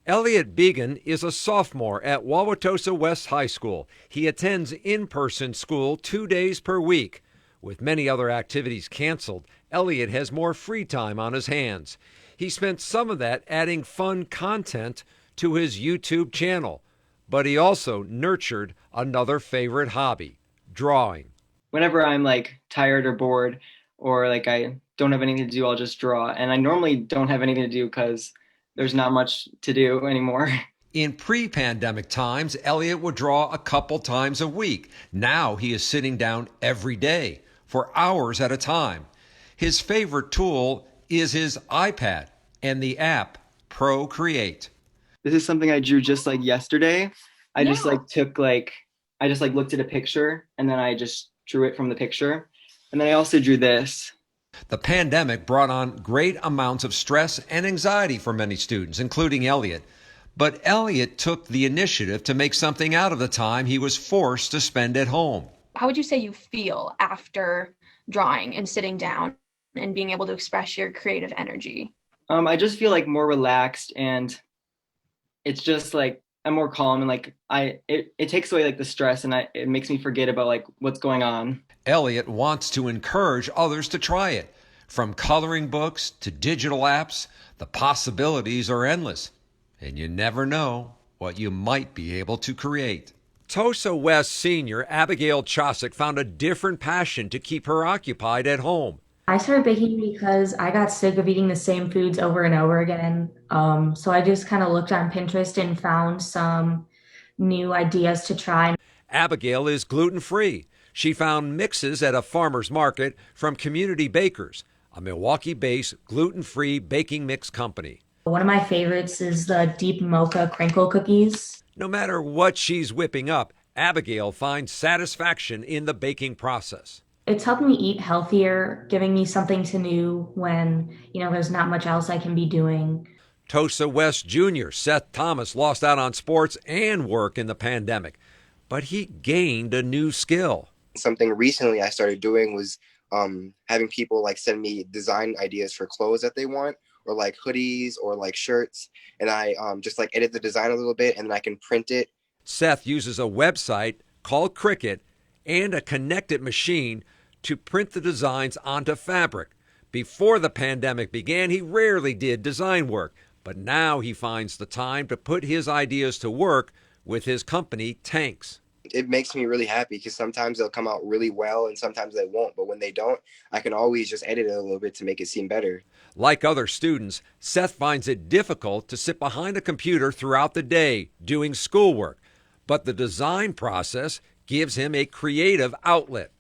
Elliot Began is a sophomore at Wauwatosa West High School. He attends in-person school 2 days per week. With many other activities canceled, Elliot has more free time on his hands. He spent some of that adding fun content to his YouTube channel, but he also nurtured another favorite hobby, drawing. Whenever I'm like tired or bored or like I don't have anything to do, I'll just draw. And I normally don't have anything to do because there's not much to do anymore. In pre-pandemic times, Elliot would draw a couple times a week. Now he is sitting down every day for hours at a time. His favorite tool is his iPad and the app Procreate. This is something I drew just like yesterday. I just Yeah. like took like I just like looked at a picture and then I just drew it from the picture. And then I also drew this. The pandemic brought on great amounts of stress and anxiety for many students, including Elliot. But Elliot took the initiative to make something out of the time he was forced to spend at home. How would you say you feel after drawing and sitting down and being able to express your creative energy? I just feel like more relaxed and it's just like I'm more calm and like it takes away like the stress and it makes me forget about like what's going on. Elliot wants to encourage others to try it. From coloring books to digital apps, the possibilities are endless, and you never know what you might be able to create. Tosa West senior Abigail Chosick found a different passion to keep her occupied at home. I started baking because I got sick of eating the same foods over and over again. So I just kind of looked on Pinterest and found some new ideas to try. Abigail is gluten-free. She found mixes at a farmer's market from Community Bakers, a Milwaukee-based gluten-free baking mix company. One of my favorites is the deep mocha crinkle cookies. No matter what she's whipping up, Abigail finds satisfaction in the baking process. It's helped me eat healthier, giving me something to do when, there's not much else I can be doing. Tosa West Jr. Seth Thomas lost out on sports and work in the pandemic, but he gained a new skill. Something recently I started doing was having people like send me design ideas for clothes that they want, or like hoodies or like shirts, and I just like edit the design a little bit and then I can print it. Seth uses a website called Cricut and a connected machine to print the designs onto fabric. Before the pandemic began, he rarely did design work, but now he finds the time to put his ideas to work with his company, Tanks. It makes me really happy because sometimes they'll come out really well and sometimes they won't. But when they don't, I can always just edit it a little bit to make it seem better. Like other students, Seth finds it difficult to sit behind a computer throughout the day doing schoolwork, but the design process gives him a creative outlet.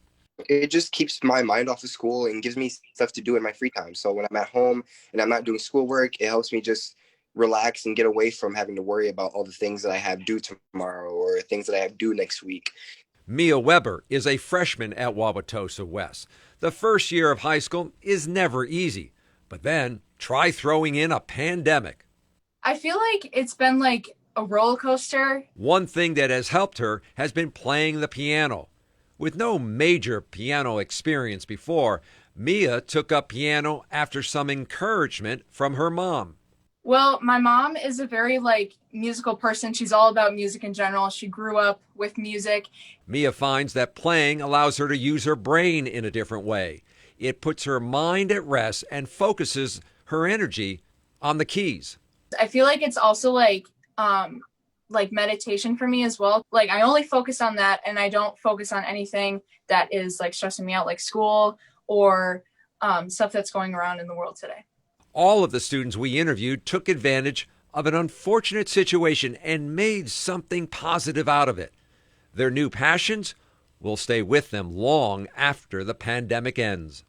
It just keeps my mind off of school and gives me stuff to do in my free time. So when I'm at home and I'm not doing schoolwork, it helps me just relax and get away from having to worry about all the things that I have due tomorrow or things that I have due next week. Mia Weber is a freshman at Wauwatosa West. The first year of high school is never easy, but then try throwing in a pandemic. I feel like it's been like a roller coaster. One thing that has helped her has been playing the piano. With no major piano experience before, Mia took up piano after some encouragement from her mom. Well, my mom is a very like musical person. She's all about music in general. She grew up with music. Mia finds that playing allows her to use her brain in a different way. It puts her mind at rest and focuses her energy on the keys. I feel like it's also like meditation for me as well. Like I only focus on that and I don't focus on anything that is like stressing me out like school or stuff that's going around in the world today. All of the students we interviewed took advantage of an unfortunate situation and made something positive out of it. Their new passions will stay with them long after the pandemic ends.